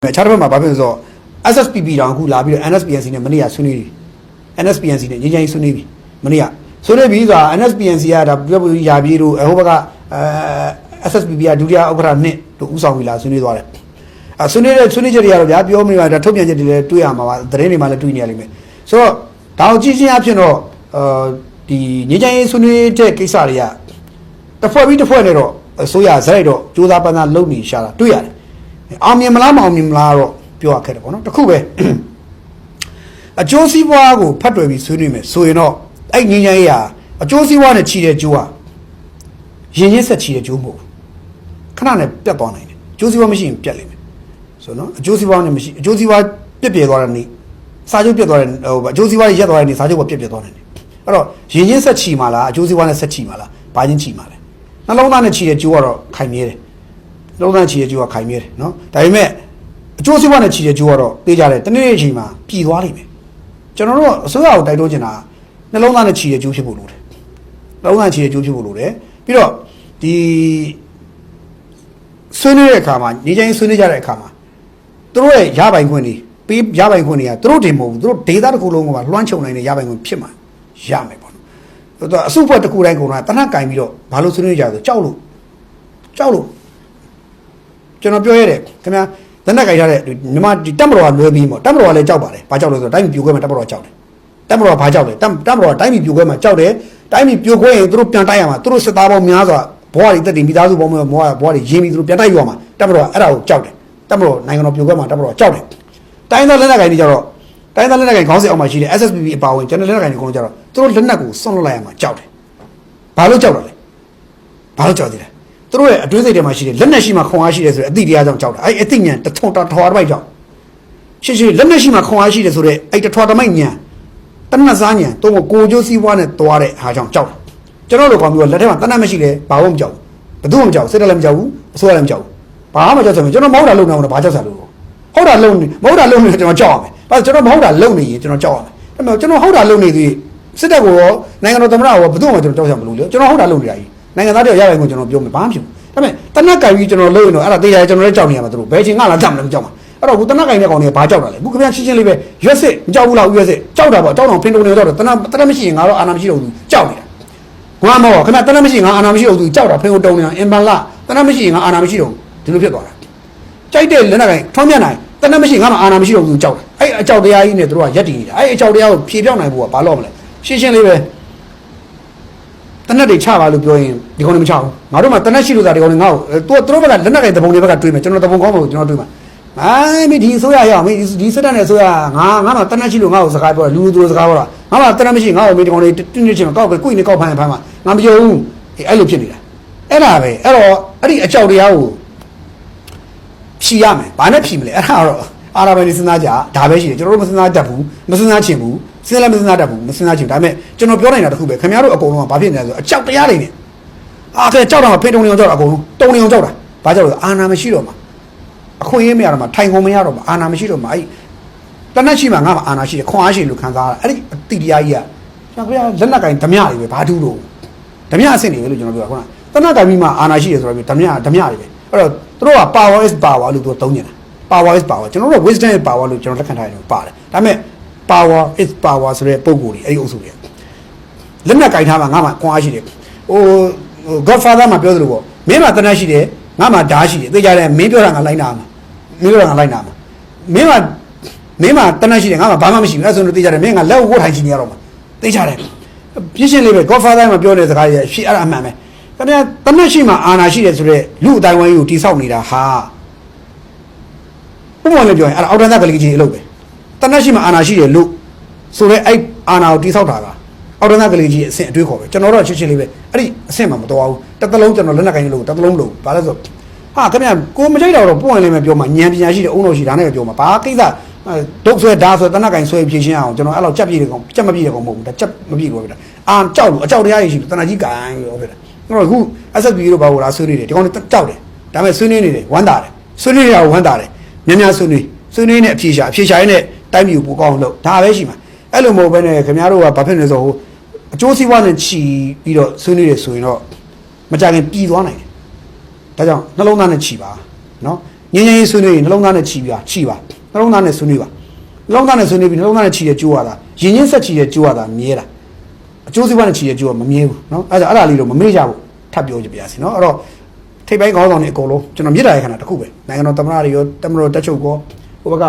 차르면 마법에서 SSPB랑 굴라비로 NSPNC는 뭐냐 순위 NSPNC는 굉장히 순위 뭐냐 순위비가 NSPNC야 다 야비로 호바가 SSPB야 두리아 오그라네 또 우상위라 순위 도와래 아 순위들이야 야 뼈미가 다ထုတ်ပြန်ချက်တွေလည်းတွေ့ရမှာပါသတင်းတွေမှာလည်းတွေ့နေရလိမ့်မယ်ဆိုတော့ဒါကိုကြည့်ချင်းအဖြစ်တော့ဒီငြိမ်းချမ်းရေးဆွေးနွေးတဲ့ကိစ္စတွေကတစ်ဖွဲ့ပြီးတစ်ဖွဲ့နဲ့တော့အစိုးရဇက်တော့စူးစမ်းပန်းစားလုပ်နေရှာတာတွေ့ရတယ်အောင်မြင်မလားမအောင်မြင်မလားတော့ပြောရခဲ့တယ်ပေါ့နော်တခုပဲအကျိုးစီးပွားကိုဖတ်တွေ့ပြီးဆွေးနွေးမယ်ဆိုရင်တော့အဲ့ငြိမ်းချမ်းရေးဟာအကျိုးစီးပွားနဲ့ချီတဲ့ကျိုးဟာရင်ရင်းဆက်ချီတဲ့ကျိုးမဟုတ်ဘူးခဏနဲ့ပြတ်သွားနိုင်တယ်အကျိုးစီးပွားမရှိရင်ပြတ်လိမ့်မယ်ဆိုတော့အကျိုးစီးပွားနဲ့မရှိအကျိုးစီးပွားပြက်ပြဲသွားတဲ့နေ့စာချုပ်ပြတ်သွားတဲ့ဟိုအကျိုးစီးပွားရက်သွားတဲ့နေ့စာချုပ်ကပြက်ပြဲသွားတယ်အဲ့တော့ရင်ရင်းဆက်ချီမှာလားအကျိုးစီးပွားနဲ့ဆက်ချီမှာလားဘာချင်းချီမှာလဲနှလုံးသားနဲ့ချီတဲ့ကျိုးကတော့ခိုင်မြဲတယ်လုံးသားချီတဲ့ကျိုးကခိုင်မြဲတယ်နော်ဒါပေမဲ့အကျိုးစီးပွားနဲ့ချီတဲ့ကျိုးကတော့သိကြတယ်တနေ့နေ့အချိန်မှာပြည်သွားလိမ့်မယ်ကျွန်တော်တို့အစိုးရကိုတိုက်တွန်းချင်တာနှလုံးသားနဲ့ချီတဲ့ကျိုးဖြစ်ဖို့လိုတယ်နှလုံးသားချီတဲ့ကျိုးဖြစ်ဖို့လိုတယ်ပြီးတော့ဒီဆွေးနွေးတဲ့အခါမှာနေချင်းဆွေးနွေးကြတဲ့အခါမှာသူတို့ရဲ့ရပိုင်ခွင့်တွေပေးရပိုင်ခွင့်တွေကသူတို့တင်မဟုတ်ဘူးသူတို့ဒေတာတစ်ခုလုံးကလွှမ်းခြုံနိုင်တဲ့ရပိုင်ခွင့်ဖြစ်မှာရမယ်ပေါ့နော်သူအစုဖွဲ့တစ်ခုတိုင်းကုန်တာတနက်ကင်ပြီးတော့ဘာလို့ဆွေးနွေးကြလဲကြောက်လို့ကျွန်တော်ပြောရတယ်ခင်ဗျာတနက်ကင်ထားတဲ့မြန်မာဒီတက်မတော်ကလွဲပြီးပေါ့တက်မတော်ကလည်းကြောက်ပါတယ်ဘာကြောက်လဲဆိုတော့တိုင်းပြည်ပြိုကွဲမှာတက်မတော်ကြောက်တယ်တက်မတော်ကဘာကြောက်လဲတက်မတော်ကတိုင်းပြည်ပြိုကွဲမှာကြောက်တယ်တိုင်းပြည်ပြိုကွဲရင်သူတို့ပြန်တိုက်ရမှာသူတို့စစ်သားပေါင်းများစွာဘဝတွေတက်တည်မိသားစုပေါင်းများဘဝတွေရင်းပြီးသူတို့ပြန်တိုက်ရမှာတက်မတော်ကအဲ့ဒါကိုကြောက်တယ်တက်မတော်နိုင်ငံတော်ပြိုကွဲမှာတက်မတော်ကြောက်တယ်တိုင်းသားလက်နက်ကင်တွေကြတော့တိုင်းသားလက်နက်ကင်ခေါင်းစဉ်အောက်မှာရှိတဲ့ SSPB အပါအဝင်ကျွန်တော်လက်နက်ကင်တွေအကုန်လုံးကြတော့သူတို့လက်နက်ကိုစွန့်လွတ်လိုက်ရမှာကြောက်တယ်ဘာလို့ကြောက်တာလဲဘာလို့ကြောက်သေးလဲသူတို့ရဲ့အတွင်းစိတ်ထဲမှာရှိတယ်လက်နက်ရှိမှခွန်အားရှိတယ်ဆိုတဲ့အသည့်တရားကြောင့်ကြောက်တာအဲ့အသည့်ဉာဏ်တထွန်တော်တစ်ပိုက်ကြောင့်ရှင်းလက်နက်ရှိမှခွန်အားရှိတယ်ဆိုတဲ့အဲ့တထွန်တမိုက်ဉာဏ်တနတ်စားဉာဏ်တော့ကိုကျိုးစည်းဝါးနဲ့သွားတဲ့ဟာကြောင့်ကြောက်တာကျွန်တော်တို့ကောင်မျိုးလက်ထဲမှာတနတ်မရှိလဲဘာလို့မကြောက်ဘူးဘယ်သူမှမကြောက်စစ်တယ်လည်းမကြောက်ဘူးအစိုးရလည်းမကြောက်ဘူးဘာမှမကြောက်ဆိုရင်ကျွန်တော်မဟုတ်တာလုံနေအောင်ဘာကြောက်စားလို့ဟုတ်တာလုံနေမဟုတ်တာလုံနေကျွန်တော်ကြောက်ရမယ်ဘာကျွန်တော်မဟုတ်တာလုံနေရင်ကျွန်တော်ကြောက်ရမယ်ဒါပေမဲ့ကျွန်တော်ဟုတ်တာလုံနေသည်စစ်တပ်ကိုရောနိုင်ငံတော်သမ္မတကိုဘယ်သူမှကျွန်တော်ကြောက်ရမလို့လေကျွန်တော်ဟုတ်တာလုံနေတာကြီးနိုင်ငံသားတွေရရင်ကိုကျွန်တော်ပြောမယ်ဘာမှမဖြစ်ဘူးဒါပေမဲ့တနက်ကင်ပြီးကျွန်တော်လုံရင်တော့အဲ့ဒါတရားကျွန်တော်လည်းကြောက်နေရမှာသူတို့ဘယ်ချိန်ကလာကြောက်မလဲမကြောက်မှာအဲ့တော့ခုတနက်ကင်တဲ့ကောင်တွေကဘာကြောက်တာလဲခုခင်ဗျာရှင်းရှင်းလေးပဲရွက်စစ်မကြောက်ဘူးလားရွက်စစ်ကြောက်တာပေါ့ကြောက်တော့ဖင်တုံနေတော့တနက်မရှိရင်ငါတော့အာနာမရှိတော့ဘူးကြောက်နေတာကွာမောခင်ဗျာတနက်မရှိရင်ငါအာနာမရှိတော့ဘူးကြောက်တာဖင်ကိုတုံနေတာအင်ပန်လာတနက်မရှိရင်ငါအာနာမရှိတော့ဘူးဒီလိုဖြစ်သွားတာကြိုက်တဲ့လက်နက်ကင်ထွန်းမြတ်နိုင်တနက်မရှိငါမှအာနာမရှိတော့ဘူးကြောက်တယ်အဲ့အကြောက်တရားကြီးနဲ့တို့ကရက်တည်နေတာအဲ့အကြောက်တရားကိုဖြေပြောင်းနိုင်ဖို့ကဘာလို့မလဲရှင်းရှင်းလေးပဲတနက်တွေချပါလို့ပြောရင်ဒီကောင်တွေမချဘူးငါတို့မှတနက်ရှိလို့သာဒီကောင်တွေငါ့ကိုသူတို့ဘက်ကလက်နက်ကင်တပုံတွေဘက်ကတွေးမယ်ကျွန်တော်တပုံကောင်းမလို့ကျွန်တော်တွေးမှာမင်းဒီဆိုရရအောင်မင်းဒီစက်တက်နဲ့ဆိုရငါမှတနက်ရှိလို့ငါ့ကိုစကားပြောတယ်လူသူတို့စကားပြောတာငါမှတနက်မရှိငါ့ကိုမင်းဒီကောင်တွေတင်းတင်းချင်းကောက်ပဲကိုယ်နဲ့ကောက်ဖမ်းဖမ်းမှာငါမပြောဘူးအဲ့လိုဖြစ်နေတာအဲ့ဒါပဲအဲ့တော့အဲ့ဒီအကြောက်တရားကိုဖြီရမယ်ဘာနဲ့ဖြီမလဲအဲ့ဒါတော့အာရဘယ်နေစဉ်းစားကြဒါပဲရှိတယ်ကျွန်တော်တို့မစဉ်းစားတတ်ဘူးမစဉ်းစားချင်ဘူးစဉ်းလည်းမစဉ်းစားတတ်ဘူးမစဉ်းစားချင်ဒါပေမဲ့ကျွန်တော်ပြောနိုင်တာတခုပဲခင်ဗျားတို့အကုန်လုံးကဘာဖြစ်နေလဲဆိုအကြောက်တရားတွေနဲ့ခဲကြောက်တာမှဖိတုံနေအောင်ကြောက်တာအကုန်လုံးတုံနေအောင်ကြောက်တာဘာကြောက်လဲအာနာမရှိတော့မှာအခွင့်အရေးမရတော့မှာထိုင်ကုန်မရတော့မှာအာနာမရှိတော့မှာအဲ့တနက်ရှိမှာငါမှအာနာရှိတယ်ခွန်အားရှိလို့ခံစားရအဲ့ဒီအတိတရားကြီးကကျွန်တော်ပြောလက်နက်ကင်ဓမြတွေပဲဘာတူလို့ဓမြအဆင့်တွေပဲလို့ကျွန်တော်ပြောတာခုနတနက်ကင်ပြီးမှအာနာရှိတယ်ဆိုတော့ဓမြတွေပဲအဲ့တော့သူတို့က power is power လို့သူသုံးနေတာ power is power ကျွန်တော်တို့ wisdom is power လို့ကျွန်တော်လက်ခံထားတယ်ပါတယ်ဒါပေမဲ့ power is power ဆိုတဲ့ပုံကိုယ်ကြီးအဲ့ဒီအုပ်စုတွေလက်နက်ကင်ထားမှာငါမှခွန်အားရှိတယ်ဟို Godfather မှာပြောသလိုပေါ့မင်းမှတနက်ရှိတယ်ငါမှဓာတ်ရှိတယ်သိကြတယ်မင်းပြောတာငါလိုက်နာမှာမင်းပြောတာငါလိုက်နာမှာမင်းမှတနက်ရှိတယ်ငါမှဘာမှမရှိဘူးအဲ့ဆိုလို့သိကြတယ်မင်းကလက်ဝတ်ထိုင်ချင်နေရတော့မှာသိကြတယ်ပြင်းရှင်းလေးပဲ Godfather မှာပြောတဲ့စကားကြီးရှေ့အဲ့ဒါအမှန်ပဲတနက်ရှိမှအာနာရှိတယ်ဆိုတော့လူအတိုင်းဝိုင်းကိုတိဆောက်နေတာဟာဘုံမလည်းပြောရင်အဲ့ဒါအောက်တန်းသားကလေးကြီးအလုပ်ပဲတနက်ရှိမှအာနာရှိတယ်လို့ဆိုတော့အဲ့အာနာကိုတိဆောက်တာကအောက်တန်းသားကလေးကြီးအဆင့်အတွေးခေါ်ပဲကျွန်တော်တော့ချစ်ချင်းလေးပဲအဲ့ဒီအဆင့်မှမတော်ဘူးတစ်သလုံးကျွန်တော်လက်နက်ကင်လို့တစ်သလုံးလို့ဘာလဲဆိုဟာခင်ဗျာကိုမကြိုက်တော့ပွင့်လေးပဲပြောမှာဉာဏ်ပညာရှိတဲ့အုံတော်ရှိဒါနဲ့ပဲပြောမှာဘာကိစ္စဒုတ်ဆွဲဓာတ်ဆွဲတနက်ကင်ဆွဲဖြည့်ရှင်းအောင်ကျွန်တော်အဲ့လောက်ကြက်ပြည့်တယ်ကောင်ကြက်မပြည့်တယ်ကောင်မဟုတ်ဘူးဒါကြက်မပြည့်ဘူးဗျာအာကြောက်လို့အကြောက်တရားကြီးရှိလို့တနက်ကြီးကန်ရောဗျာအဲ့တော့ခု SSB တို့ဘာလို့လားဆွေးနွေးတယ်ဒီကောင်တွေကြောက်တယ်ဒါပေမဲ့ဆွေးနွေးနေတယ်ဝမ်းသာတယ်ဆွေးနွေးရအောင်ဝမ်းသာတယ်များများဆွေးနွေးနဲ့အဖြေရှာရင်းနဲ့တိုင်းပြည်ကိုပိုကောင်းလို့ဒါပဲရှိမှာအဲ့လိုမဟုတ်ဘဲနဲ့ခင်ဗျားတို့ကဘာဖြစ်နေဆိုဟိုအကျိုးစီးပွားနဲ့ချီပြီးတော့ဆွေးနွေးရဆိုရင်တော့မကြခင်ပြည်သွားနိုင်တယ်ဒါကြောင့်နှလုံးသားနဲ့ချီပါနော် ငင်းငင်းဆွေးနွေးရင်နှလုံးသားနဲ့ချီပါနှလုံးသားနဲ့ဆွေးနွေးပါနှလုံးသားနဲ့ဆွေးနွေးပြီးနှလုံးသားနဲ့ချီတဲ့ကြိုးရတာရင်ချင်းဆက်ချီတဲ့ကြိုးရတာမြဲတာအကျိုးစီးပွားနဲ့ချီတဲ့ကြိုးကမမြဲဘူးနော်အဲ့ဒါလေးတော့မမေ့ကြဘူးထပ်ပြောကြပြစီနော်အဲ့တော့ထိပ်ပိုင်းခေါင်းဆောင်တွေအကုန်လုံးကျွန်တော်မြစ်တာရခဏတစ်ခုပဲနိုင်ငံတော်သမ္မတတွေရောတမတော်တက်ချုပ်ကောဟိုဘက်က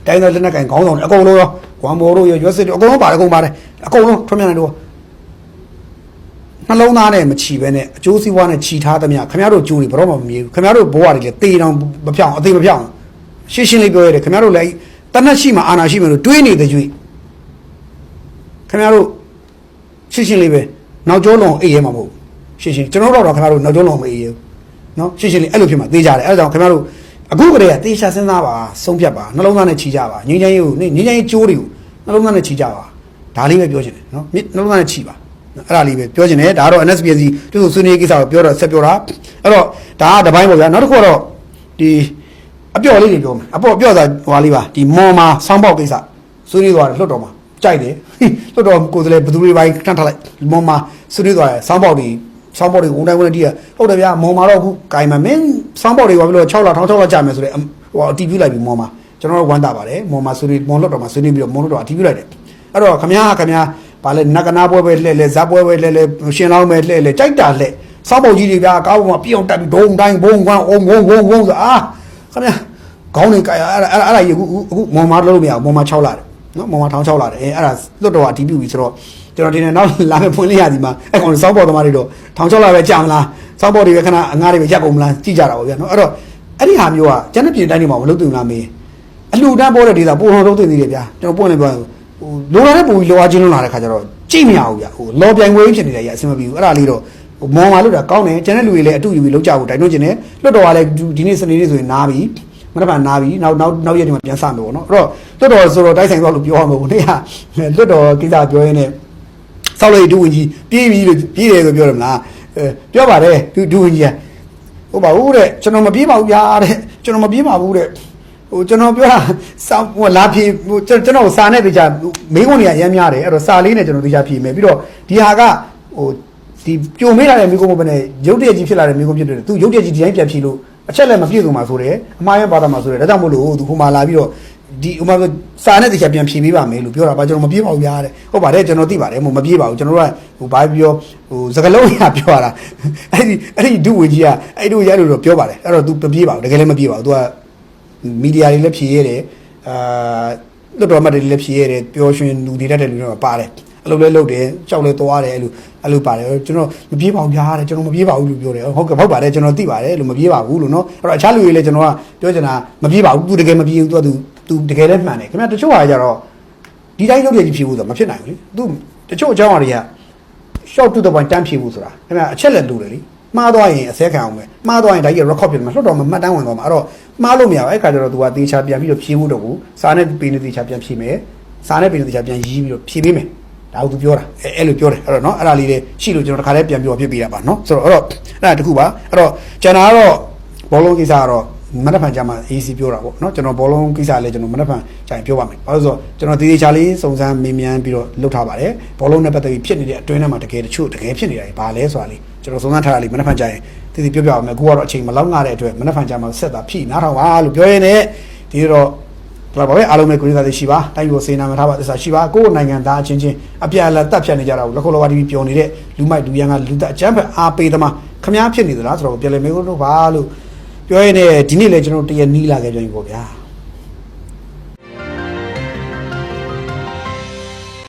တိုင်းတော်လက်နက်ကင်ခေါင်းဆောင်တွေအကုန်လုံးရောဝမ်ဘော်တို့ရောရွက်စစ်တို့အကုန်လုံးပါတယ်အကုန်လုံးထွန်းမြန်နေတော့နှလုံးသားနဲ့မချီပဲနဲ့အကျိုးစီးပွားနဲ့ချီထားသမျှခင်ဗျားတို့ကြိုးတွေဘယ်တော့မှမမြဲဘူးခင်ဗျားတို့ဘဝတွေလည်းတေးတောင်မပြောင်းအသေးမပြောင်းရှင်းလေးပြောရတယ်ခင်ဗျားတို့လည်းတနတ်ရှိမှအာနာရှိမှလို့တွေးနေတဲ့ကျွေးခင်ဗျားတို့ရှင်းလေးပဲနောက်ကျောလုံးအေးရဲမှာမဟုတ်ရှင်းကျွန်တော်တို့ခင်ဗျားတို့နောက်ကျောလုံးမအေးရဲနော်ရှင်းလေးအဲ့လိုဖြစ်မှာသေးကြတယ်အဲ့ဒါကြောင့်ခင်ဗျားတို့အခုကတည်းကတေးရှာစဉ်းစားပါဆုံးဖြတ်ပါနှလုံးသားနဲ့ချီကြပါငင်းချမ်းရေးကိုငင်းချမ်းရေးကြိုးတွေကိုနှလုံးသားနဲ့ချီကြပါဒါလေးပဲပြောချင်တယ်နော်နှလုံးသားနဲ့ချီပါအဲ့ဒါလေးပဲပြောချင်တယ်ဒါကတော့ NSPC သူ့ဆွေးနွေးကိစ္စကိုပြောတော့ဆက်ပြောတာအဲ့တော့ဒါကတပိုင်းပေါ့ဗျာနောက်တစ်ခုကတော့ဒီအပြော့လေးတွေပြောမယ်အပြော့သာဟွာလေးပါဒီမော်မာဆောင်းပေါက်ကိစ္စဆွေးနွေးသွားတယ်လွတ်တော်မှာကြိုက်တယ်လွတ်တော်ကိုယ်စားလှယ်ဘသူတွေပိုင်းတန်းထားလိုက်မော်မာဆွေးနွေးသွားတယ်ဆောင်းပေါက်တွေဝန်တိုင်းဝန်တီးရဟုတ်တယ်ဗျာမော်မာတော့အခုဂိုင်မမင်းဆောင်းပေါက်တွေကဘာလို့6လ16လကြာမယ်ဆိုတော့ဟိုအတီးပြလိုက်ပြီမော်မာကျွန်တော်တို့ဝမ်းသာပါတယ်မော်မာဆွေးနွေးမော်လွတ်တော်မှာဆွေးနွေးပြီးတော့မော်လွတ်တော်အတီးပြလိုက်တယ်အဲ့တော့ခမညာဘာလဲနကနာပွဲပဲလှဲ့လဲဇက်ပွဲပဲလှဲ့လဲရှင်လောင်းပဲလှဲ့လဲကြိုက်တာလှဲ့စောင်းပေါက်ကြီးတွေဗျာကားပေါ်မှာပြောင်းတက်ပြီးဒုံတိုင်းဘုံကွမ်းအုံဝုံဆိုအာခမညာခေါင်းနေကြအဲ့ဒါကြီးအခုမော်မာလို့မရဘူးမော်မာ6လာတယ်နော်မော်မာထောင်6လာတယ်အဲ့ဒါလွတ်တော်အတီးပြပြီဆိုတော့ကျွန်တော်ဒီနေ့နောက်လာမယ့်ဖွင့်လေးရသည်မှာအဲ့ကောင်စောင်းပေါက်သမားတွေတော့ထောင်6လာပဲကြာမလားစောင်းပေါက်တွေပဲခဏအငားတွေပဲရက်ကုန်မလားကြည့်ကြတာပေါ့ဗျာနော်အဲ့တော့အဲ့ဒီဟာမျိုးကကျန်တဲ့ပြည်တိုင်းတွေမှာမလုပ်သိဘူးလားမေးအလှူဒန်းပေါ်တဲ့ဒေသပို့တော်သုံးသိသေးတယ်ဗျာကျွန်တော်ပွင့်နေပြောဟိုလိုလာတဲ့ပုံကြီးလောအားချင်းလုံးလာတဲ့ခါကျတော့ကြည့်မရဘူးဗျာဟိုလောပြိုင်ပွဲဖြစ်နေတာကြီးအဆင်မပြေဘူးအဲ့ဒါလေးတော့မော်မာလို့တာကောင်းတယ်ကျန်တဲ့လူတွေလည်းအတူယူပြီးလောက်ကြဖို့တိုင်တော့ကျင်တယ်လွတ်တော်ကလည်းဒီနေ့စနေနေ့ဆိုရင်နားပြီမနေ့ကနားပြီနောက်ရက်ဒီမှာပြန်စမယ်ပေါ့နော်အဲ့တော့လွတ်တော်ဆိုတော့တိုက်ဆိုင်သွားလို့ပြောရမှာပေါ့နေ့ကလွတ်တော်ကိစ္စပြောရင်းနဲ့ဆောက်လေဒူဝင်ကြီးပြေးပြီလို့ပြေးတယ်ဆိုပြောတယ်မလားပြောပါတယ်ဒူဝင်ကြီးကဟုတ်ပါဘူးတဲ့ကျွန်တော်မပြေးပါဘူးဗျာတဲ့ကျွန်တော်မပြေးပါဘူးတဲ့ဟိုကျွန်တော်ပြောတာစာဟိုလာဖြေဟိုကျွန်တော်စာနဲ့တခြားမေးခွန်းတွေကရမ်းများတယ်အဲ့တော့စာလေးနဲ့ကျွန်တော်တခြားဖြေမယ်ပြီးတော့ဒီဟာကဟိုဒီကြုံမေးလာတဲ့မိကုံးမပဲနဲ့ရုပ်တရက်ကြီးဖြစ်လာတဲ့မိကုံးဖြစ်တယ်သူရုပ်တရက်ကြီးဒီတိုင်းပြန်ဖြေလို့အချက်လည်းမပြည့်စုံပါဆိုတယ်အမှားရပါတာမှာဆိုတယ်ဒါကြောင့်မို့လို့သူဟိုမှာလာပြီးတော့ဒီဥမာစာနဲ့တခြားပြန်ဖြေပေးပါမယ်လို့ပြောတာပါကျွန်တော်မပြေးပါဘူးဗျာတဲ့ဟုတ်ပါတယ်ကျွန်တော်သိပါတယ်မပြေးပါဘူးကျွန်တော်တို့ကဟိုဘာပြောဟိုစကလုံးရပြောတာအဲ့ဒီဒုဝင်ကြီးကအဲ့တို့ရလို့တော့ပြောပါတယ်အဲ့တော့ तू မပြေးပါဘူးတကယ်လည်းမပြေးပါဘူး तू ကမီဒီယာတွေလည်းဖြေရတယ်လွတ်တော်မှတ်တွေလည်းဖြေရတယ်ပျော်ရွှင်လူတွေတတ်တဲ့လူတွေပါတယ်အဲ့လိုလဲလုပ်တယ်ကြောက်လဲသွားတယ်အဲ့လိုပါတယ်ကျွန်တော်မပြေးပါဘူးဗျာတဲ့ကျွန်တော်မပြေးပါဘူးလို့ပြောတယ်ဟုတ်ပါတယ်ကျွန်တော်သိပါတယ်လို့မပြေးပါဘူးလို့နော်အဲ့တော့အခြားလူတွေလည်းကျွန်တော်ကပြောချင်တာမပြေးပါဘူး तू တကယ်မပြေးဘူး तू တကယ်လည်းမှန်တယ်ခင်ဗျာတချို့ဟာကြတော့ဒီတိုင်းလုပ်ရကြီးဖြေဖို့ဆိုမဖြစ်နိုင်ဘူးလေ तू တချို့အကြောင်းအရာတွေက short to the point တန်းဖြေဖို့ဆိုတာခင်ဗျာအချက်လက်လိုတယ်လေမှားသွားရင်အစဲခံအောင်ပဲမှားသွားရင်ဒါကြီး record ပြင်မှာလွတ်တော်မှာမှတ်တမ်းဝင်သွားမှာအဲ့တော့မှားလို့မရဘူးအဲ့ခါကျတော့ तू ကတေချာပြန်ပြီးတော့ဖြေဖို့တော့ကိုစာနဲ့ပေနေတေချာပြန်ဖြေမယ်စာနဲ့ပေနေတေချာပြန်ရေးပြီးတော့ဖြေပေးမယ်ဒါကို तू ပြောတာအဲ့လိုပြောတယ်အဲ့တော့နော်အဲ့ဒါလေးတွေရှိလို့ကျွန်တော်တခါတည်းပြန်ပြောဖြစ်ပေးတာပါနော်ဆိုတော့အဲ့ဒါတခုပါအဲ့တော့ကျွန်တော်ကတော့ဘောလုံးကိစ္စကတော့မနက်ဖြန်ကြာမှ AC ပြောတာပေါ့နော်ကျွန်တော်ဘောလုံးကိစ္စလည်းကျွန်တော်မနက်ဖြန်ကြာရင်ပြောပါမယ်ဘာလို့ဆိုတော့ကျွန်တော်တေချာလေးစုံစမ်းမေးမြန်းပြီးတော့လုပ်ထားပါတယ်ဘောလုံးနဲ့ပတ်သက်ပြီးဖြစ်နေတဲ့အတွင်းထဲမှာတကယ်ဖြစ်နေတာဘာလဲဆိုတာလေးကျွန်တော်စုံစမ်းထားတာလေးမနက်ဖြန်ကြာရင်တိပြောပြအောင်မယ်အခုကတော့အချိန်မလောက်ငှတဲ့အတွက်မနက်ဖြန်ကြာမှဆက်တာဖြည့်နားထောင်ပါလို့ပြောရင်းနဲ့ဒီတော့ဘာပဲအားလုံးပဲကိုယ်စားသိရှိပါတိုင်းကိုစေနာမထားပါသစ္စာရှိပါကိုယ်နိုင်ငံသားအချင်းချင်းအပြအလာတက်ဖြတ်နေကြတာကိုလက်ခုလောဝါဒီပျော်နေတဲ့လူမိုက်လူရန်ကလူတက်အကျန်းဖက်အားပေးသမားခမားဖြစ်နေသလားဆိုတော့ပြန်လည်မေးခွန်းလုပ်ပါလို့ပြောရင်းနဲ့ဒီနေ့လည်းကျွန်တော်တရနီးလာခဲ့ပြန်ပြီပေါ့ဗျာ